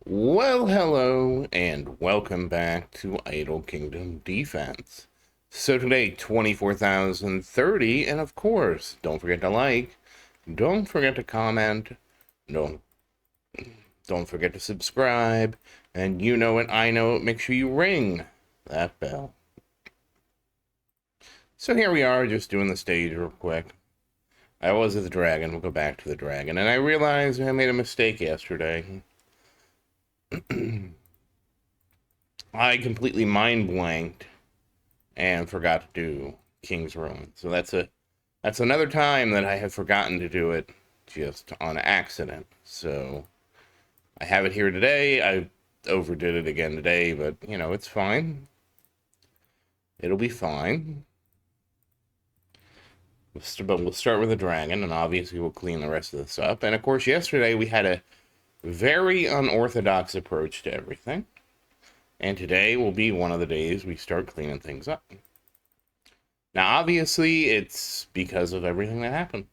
Well, hello, and welcome back to Idle Kingdom Defense. So today, 24,030, and of course, don't forget to like, don't forget to comment, don't, don't forget to subscribe, and you know it, I know it, make sure you ring that bell. So here we are, just doing the stage real quick. I was at the dragon, we'll go back to the dragon, and I realized I made a mistake yesterday. I completely mind blanked and forgot to do King's Ruin. So that's another time that I have forgotten to do it just on accident. So I have it here today. I overdid it again today, but you know, it's fine. It'll be fine. But we'll start with the dragon, and obviously we'll clean the rest of this up. And of course, yesterday we had a very unorthodox approach to everything. And today will be one of the days we start cleaning things up. Now, obviously, it's because of everything that happened.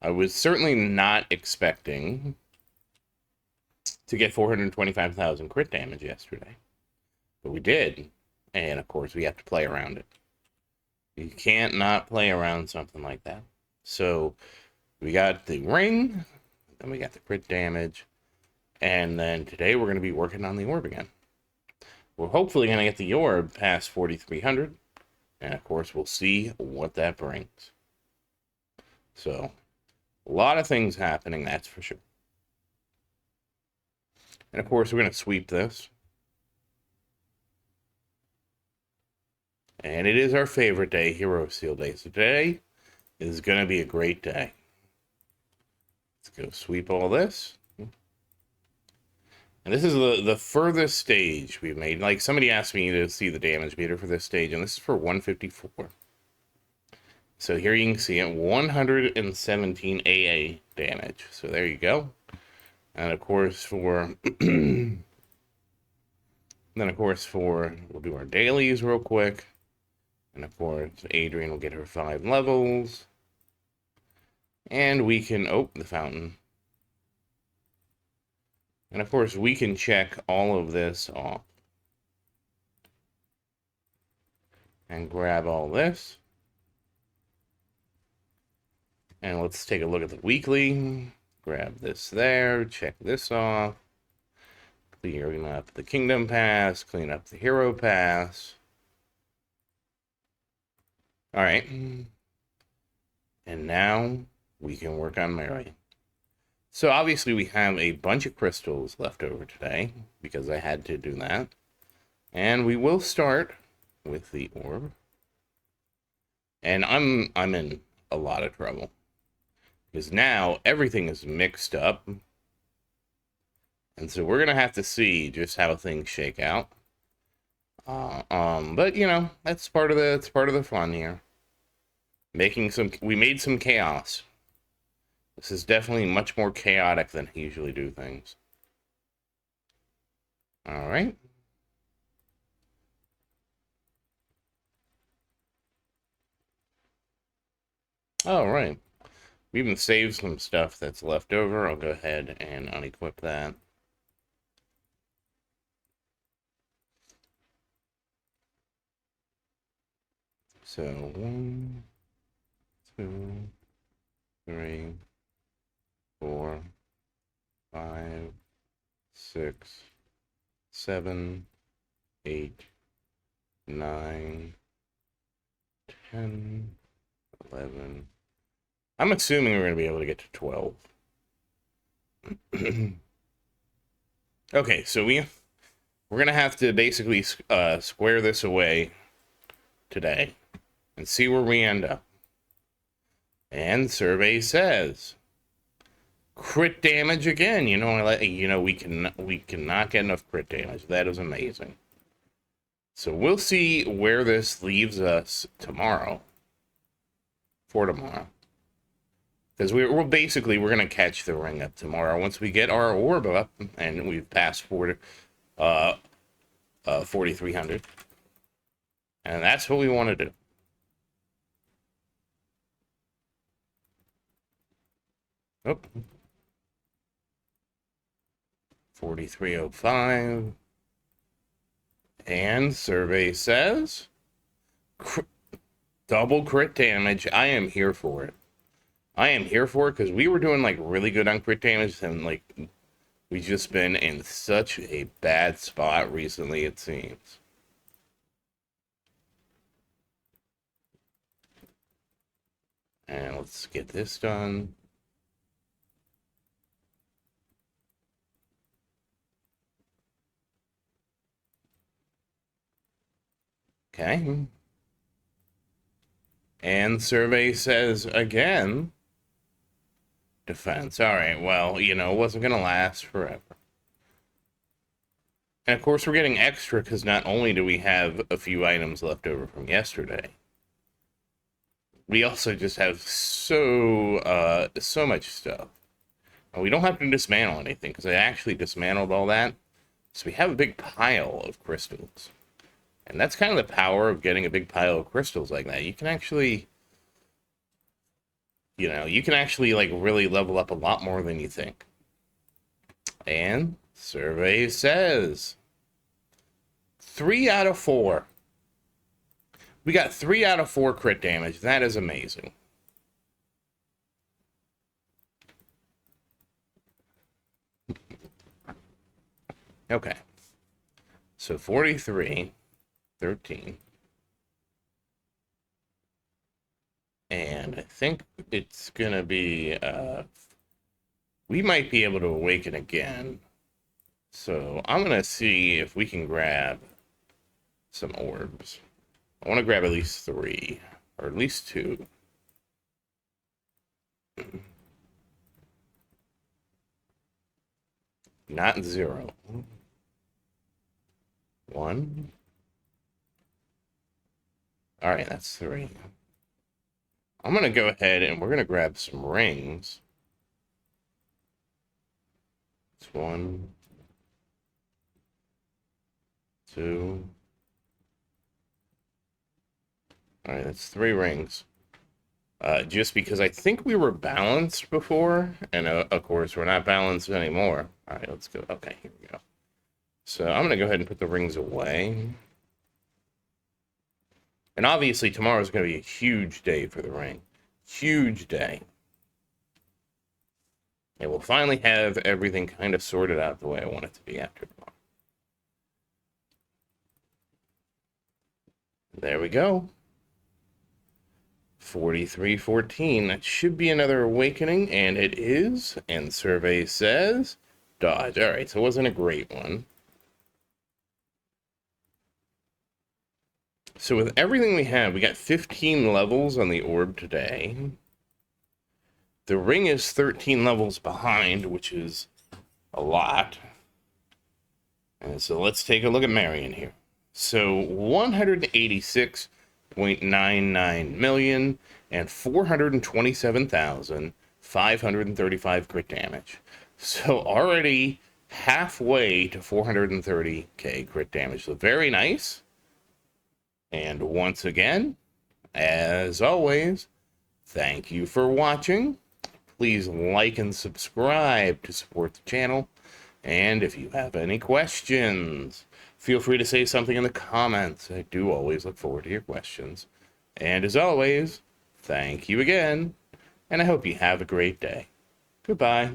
I was certainly not expecting to get 425,000 crit damage yesterday, but we did. And of course, we have to play around it. You can't not play around something like that. So we got the ring, then we got the crit damage, and then today we're going to be working on the orb again. We're hopefully going to get the orb past 4,300, and of course, we'll see what that brings. So, a lot of things happening, that's for sure. And of course, we're going to sweep this. And it is our favorite day, Hero Seal Day. So today is going to be a great day. Let's go sweep all this. And this is the furthest stage we've made. Like, somebody asked me to see the damage meter for this stage, and this is for 154. So here you can see it, 117 AA damage. So there you go. And of course for... then of course we'll do our dailies real quick. And of course, Adrian will get her 5 levels. And we can... Oh, the fountain. And of course, we can check all of this off. And grab all this. And let's take a look at the weekly. Grab this there. Check this off. Clearing up the Kingdom Pass. Clean up the Hero Pass. Alright. And now we can work on Marian. So obviously we have a bunch of crystals left over today, because I had to do that. And we will start with the orb. And I'm in a lot of trouble, because now everything is mixed up. And so we're gonna have to see just how things shake out. But you know, that's part of the fun here. We made some chaos. This is definitely much more chaotic than I usually do things. Alright. Alright. We even saved some stuff that's left over. I'll go ahead and unequip that. So, 1, 2, 3, 4, 5, 6, 7, 8, 9, 10, 11. I'm assuming we're going to be able to get to 12. Okay, so we're going to have to basically square this away today and see where we end up. And survey says crit damage again. You know, we cannot get enough crit damage. That is amazing. So we'll see where this leaves us tomorrow. For tomorrow. Because we're going to catch the ring up tomorrow once we get our orb up and we've passed 4,300. And that's what we want to do. Oh. 4305. And survey says double crit damage. I am here for it. I am here for it because we were doing like really good on crit damage, and like we've just been in such a bad spot recently, it seems. And let's get this done. Okay. And survey says again, defense. All right, well, you know, it wasn't going to last forever. And of course, we're getting extra because not only do we have a few items left over from yesterday, we also just have so much stuff. And we don't have to dismantle anything because I actually dismantled all that. So we have a big pile of crystals. And that's kind of the power of getting a big pile of crystals like that. You can actually, you know, you can actually like really level up a lot more than you think. And survey says 3 out of 4. We got 3 out of 4 crit damage. That is amazing. Okay. So 43, 13. And I think it's going to be, we might be able to awaken again. So I'm going to see if we can grab some orbs. I want to grab at least 3, or at least 2. Not 0. 1. All right, that's 3. I'm going to go ahead and we're going to grab some rings. It's 1, 2. All right, that's 3 rings. Just because I think we were balanced before, and of course we're not balanced anymore. All right, let's go. Okay, here we go. So I'm going to go ahead and put the rings away. And obviously tomorrow is going to be a huge day for the ring. Huge day. And we'll finally have everything kind of sorted out the way I want it to be after tomorrow. There we go. 4314. That should be another awakening, and it is. And survey says dodge. All right, so it wasn't a great one. So with everything we have, we got 15 levels on the orb today. The ring is 13 levels behind, which is a lot. And so let's take a look at Marian here. So 186.99 million and 427,535 crit damage. So already halfway to 430k crit damage. So very nice. And once again, as always, thank you for watching. Please like and subscribe to support the channel. And if you have any questions, feel free to say something in the comments. I do always look forward to your questions. And as always, thank you again, and I hope you have a great day. Goodbye.